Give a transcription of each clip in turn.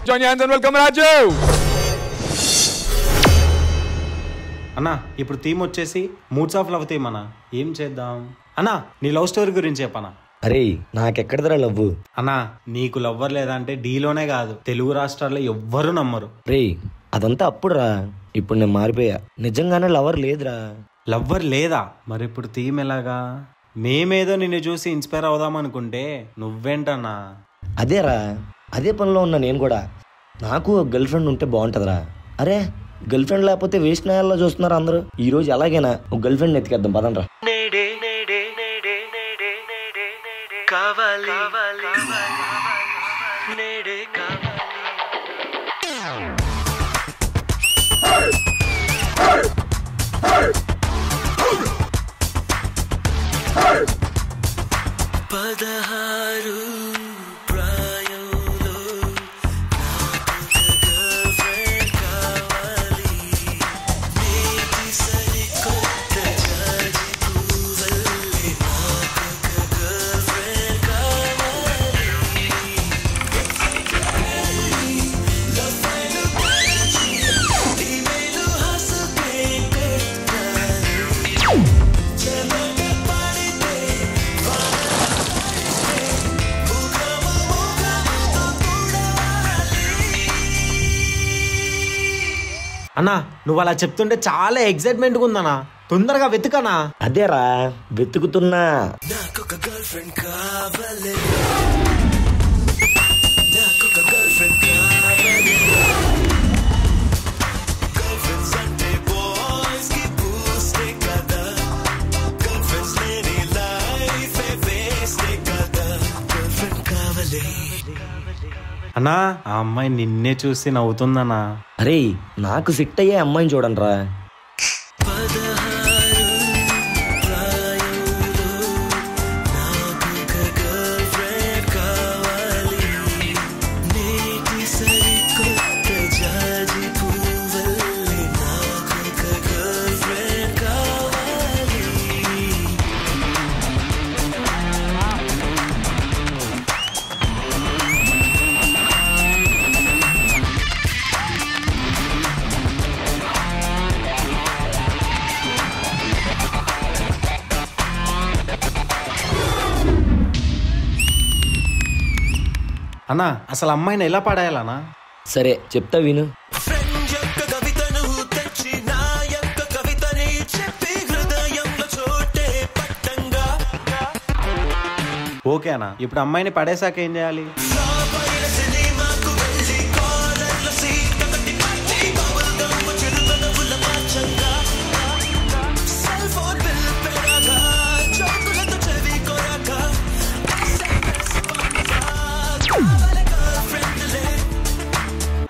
Join your hands and welcome Raju. అన్నా ఇప్పుడు theme వచ్చేసి మూడ్స్ ఆఫ్ లవ్ థీమ్ అన్నా. ఏం చేద్దాం అన్నా? నీ లవ్ స్టోరీ గురించి చెప్పనా? అరే నాకెక్కడదరా లవ్ అన్నా, నీకు లవ్వర్ లేదా అంటే డీలోనే కాదు తెలుగు రాష్ట్రాల్లో ఎవ్వరూ నమ్మరు. రే అదంతా అప్పుడురా, ఇప్పుడు నేను మారిపోయా. నిజంగానే లవర్ లేదురా. లవ్వర్ లేదా? మరి ఇప్పుడు థీమ్ ఎలాగా? మేమేదో నిన్ను చూసి ఇన్స్పైర్ అవుదాం అనుకుంటే నువ్వేంటన్నా? అదేరా, అదే పనిలో ఉన్నా నేను కూడా. నాకు ఒక గర్ల్ ఫ్రెండ్ ఉంటే బాగుంటుందిరా. అరే గర్ల్ ఫ్రెండ్ లేకపోతే వేస్ట్ నాయాల్లో చూస్తున్నారు అందరూ. ఈ రోజు ఎలాగైనా ఒక గర్ల్ ఫ్రెండ్ ఎత్తికేద్దాం పదండ్రా. పదహారు అన్నా, నువ్వు అలా చెప్తుంటే చాలా ఎక్సైట్మెంట్గా ఉందన్నా. తొందరగా వెతుకనా? అదేరా వెతుకుతున్నా. అన్నా, ఆ అమ్మాయి నిన్నే చూసి నవ్వుతుందన్నా. అరే నాకు సిట్ అయ్యే అమ్మాయిని చూడండి రా. అన్నా, అసలు అమ్మాయిని ఎలా పడేయాలన్నా? సరే చెప్తా విను. ఓకే అన్నా, ఇప్పుడు అమ్మాయిని పడేసాక ఏం చేయాలి?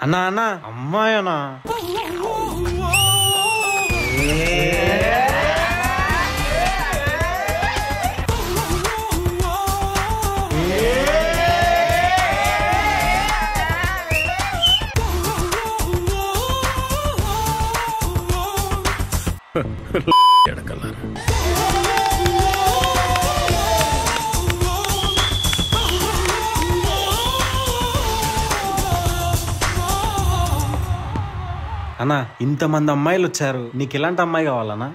అన్నా అన్నా, అమ్మాయి అన్నా. అన్నా, ఇంతమంది అమ్మాయిలు వచ్చారు, నీకు ఎలాంటి అమ్మాయి కావాలన్నా?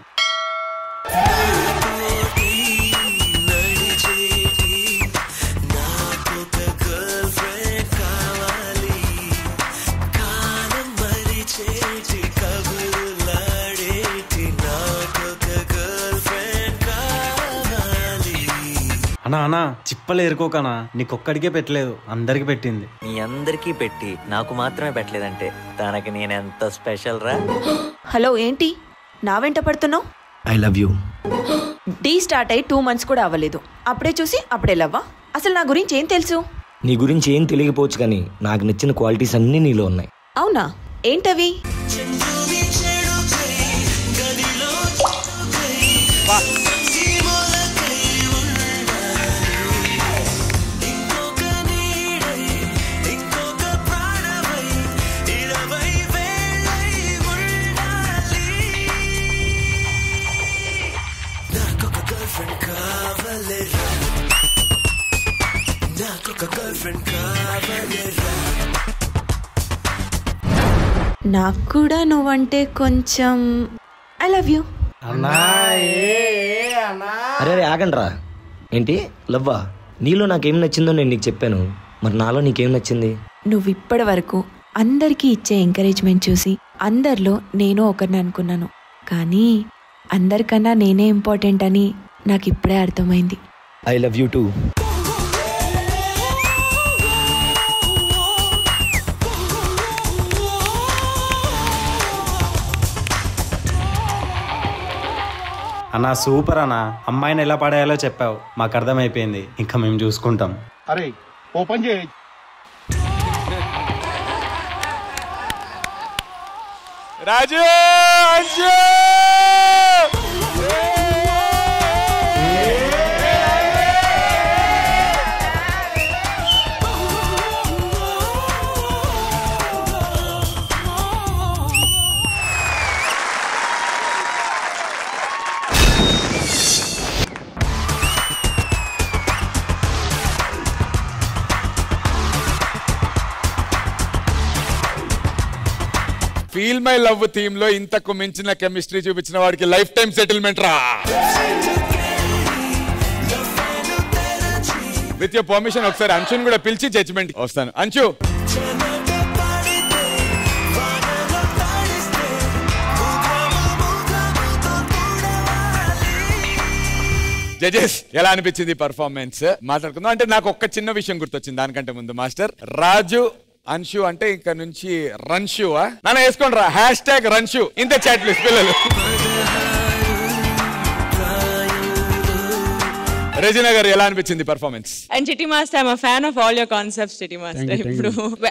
అన్నా అన్నా, చిప్పలు ఏరుకోకనా. నీకొక్కడికే పెట్టలేదు, అందరికి పెట్టింది. మీ అందరికీ పెట్టి నాకు మాత్రమే పెట్టలేదంటే తనకి నేనెంత స్పెషల్ రా. హలో, ఏంటి నా వెంట పడుతున్నావు? I love you. డీ స్టార్ట్ అయ్యి 2 months కూడా అవ్వలేదు, అప్పుడే చూసి అప్పుడే లవ్వా? అసలు నా గురించి ఏం తెలుసు? నీ గురించి ఏం తెలియకపోవచ్చు కానీ నాకు నచ్చిన క్వాలిటీస్ అన్నీ నీలో ఉన్నాయి. అవునా? ఏంటవి? నాకు కూడా నువ్వంటే కొంచెం ఐ లవ్ యూ. అన్నా అరే రే ఆగండ్రా. ఏంటి లవ్వా? నీలో నాకేం నచ్చిందో నేను నీకు చెప్పాను, మరి నాలో నీకేం నచ్చింది? నువ్వు ఇప్పటి వరకు అందరికీ ఇచ్చే ఎంకరేజ్మెంట్ చూసి అందరిలో నేను ఒకరిని అనుకున్నాను, కానీ అందరికన్నా నేనే ఇంపార్టెంట్ అని నాకు ఇప్పుడే అర్థమైంది. I love you two. అన్నా సూపర్ అన్నా, అమ్మాయిని ఎలా పడేయాలో చెప్పావు, మాకు అర్థమైపోయింది, ఇంకా మేము చూసుకుంటాం. అరే ఓపెన్ చేయి. రాజు Anshu feel my love theme లో ఇంతకు మించిన కెమిస్ట్రీ చూపించిన వాడికి లైఫ్ టైం సెటిల్మెంట్ రా. విత్ యువర్ పర్మిషన్ ఒకసారి అంశుని కూడా పిలిచి జడ్జిమెంట్ వస్తాను. అంశు, జడ్జెస్ ఎలా అనిపించింది పర్ఫార్మెన్స్ మాట్లాడుకుందాం. అంటే నాకు ఒక్క చిన్న విషయం గుర్తొచ్చింది దానికంటే ముందు. మాస్టర్ రాజు అన్షు అంటే ఇంకా నుంచి రన్షు నాన్న వేసుకోండి రా, హ్యాష్ రన్షు. ఇంత చాట్లు పిల్లలు. రెజినా గారు ఎలా అనిపించింది performance? And Chitti Master, I'm a fan of all your concepts, Chitti Master.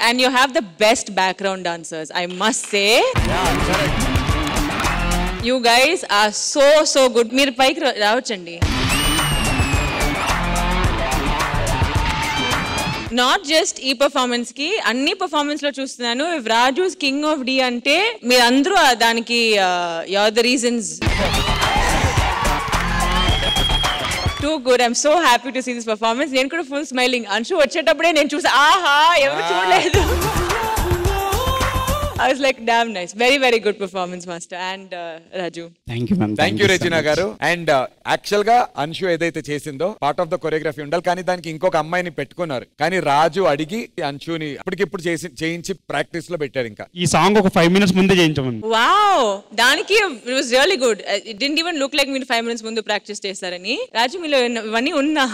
And you have the best background dancers, I must say. Yeah, correct. You guys are so good. మీరు పైకి రావచ్చండి. Not just ఈ performance కి, అన్ని performance లో చూస్తున్నాను. If Raju's king of the అంటే మీరందరూ దానికి you are the reasons. Too good. I'm so happy to see this performance. నేను కూడా ఫుల్ స్మైలింగ్. అంశు వచ్చేటప్పుడే నేను చూసా, ఆహా ఎవరు చూడలేదు. I was like, damn nice. Very good performance, Master. And Raju. Thank you, ma'am. Thank you, Regina garu. And actual గా అన్షు ఏదైతే చేసిందో పార్ట్ ఆఫ్ ద కొరియోగ్రఫీ ఉండాలి, కానీ దానికి ఇంకొక అమ్మాయిని పెట్టుకున్నారు. కానీ రాజు అడిగి అన్షుని అప్పటికిప్పుడు చేయించి ప్రాక్టీస్ లో పెట్టారు. ఇంకా ఈ సాంగ్ ఒక 5 minutes ముందే చేయించామని. Wow, దానికి it was really good. It didn't even look like మీరు 5 minutes ముందు ప్రాక్టీస్ చేస్తారని. రాజు మీలో ఇవన్నీ ఉన్నా.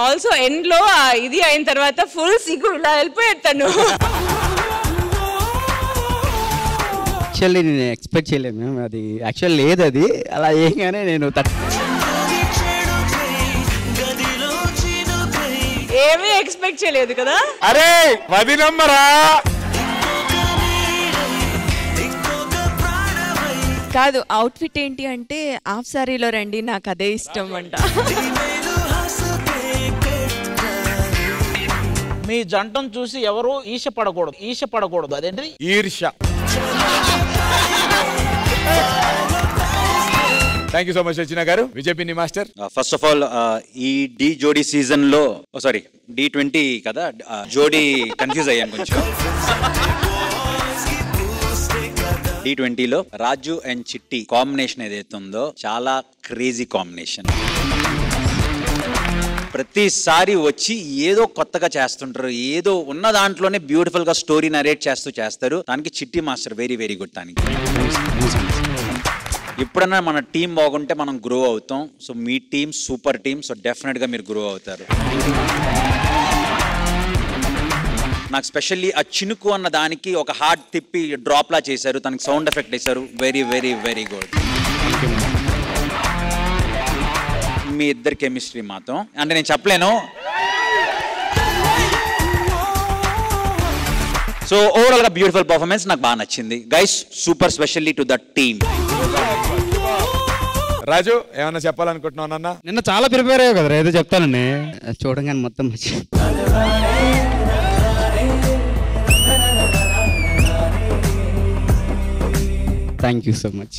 ఆల్సో ఎండ్ లో ఇది అయిన తర్వాత ఫుల్ సిగ్గు ఇలా వెళ్ళిపోయేస్తాను. యాక్చువల్లీ నేను ఎక్స్పెక్ట్ చేయలేదు మ్యామ్, అది యాక్చువల్ లేదు, అది అలా ఏంగానే నేను ఏమీ ఎక్స్పెక్ట్ చేయలేదు కదా. అరే 10 నంబరా కాదు, అవుట్ఫిట్ ఏంటి అంటే హాఫ్ సారీలో రండి, నాకు అదే ఇష్టం అంట. మీ జంటను చూసి ఎవరు ఈర్ష్యపడకూడదు. అదేంటి ఈర్ష్య. థ్యాంక్ యూ సో మచ్ రచన గారు. విజయపిన్ని మాస్టర్, ఫస్ట్ ఆఫ్ ఆల్ ఈ డి జోడీ సీజన్ లో సారీ D20 కదా, జోడీ కన్ఫ్యూజ్ అయ్యాను కొంచెం. D20లో రాజు అండ్ చిట్టి కాంబినేషన్ ఏదైతే ఉందో చాలా క్రేజీ కాంబినేషన్. ప్రతిసారి వచ్చి ఏదో కొత్తగా చేస్తుంటారు, ఏదో ఉన్న దాంట్లోనే బ్యూటిఫుల్ గా స్టోరీ నరేట్ చేస్తారు. దానికి చిట్టి మాస్టర్ వెరీ గుడ్. దానికి ఎప్పుడన్నా మన టీం బాగుంటే మనం గ్రో అవుతాం. సో మీ team super team. So definite గా మీరు గ్రో అవుతారు. నాకు స్పెషల్లీ ఆ చినుకు అన్న దానికి ఒక హార్ట్ తిప్పి డ్రాప్ లా చేశారు, దానికి సౌండ్ ఎఫెక్ట్ వేశారు. Very good. మీ ఇద్దరు కెమిస్ట్రీ మాత్రం అంటే నేను చెప్పలేను. సో ఓవరాల్ గా బ్యూటిఫుల్ పర్ఫార్మెన్స్, నాకు బాగా నచ్చింది guys. Super, specially to the team. Raju ఏమన్నా చెప్పాలనుకుంటున్నావు అన్న? నిన్న చాలా ప్రిపేర్ అయ్యావు కదా, ఏదో చెప్తానండి. చూడంగానే మొత్తం వచ్చి thank you so much.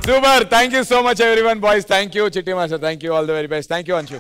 Super. Thank you so much everyone, boys. Thank you Chitti Master. Thank you, all the very best. Thank you Anshu.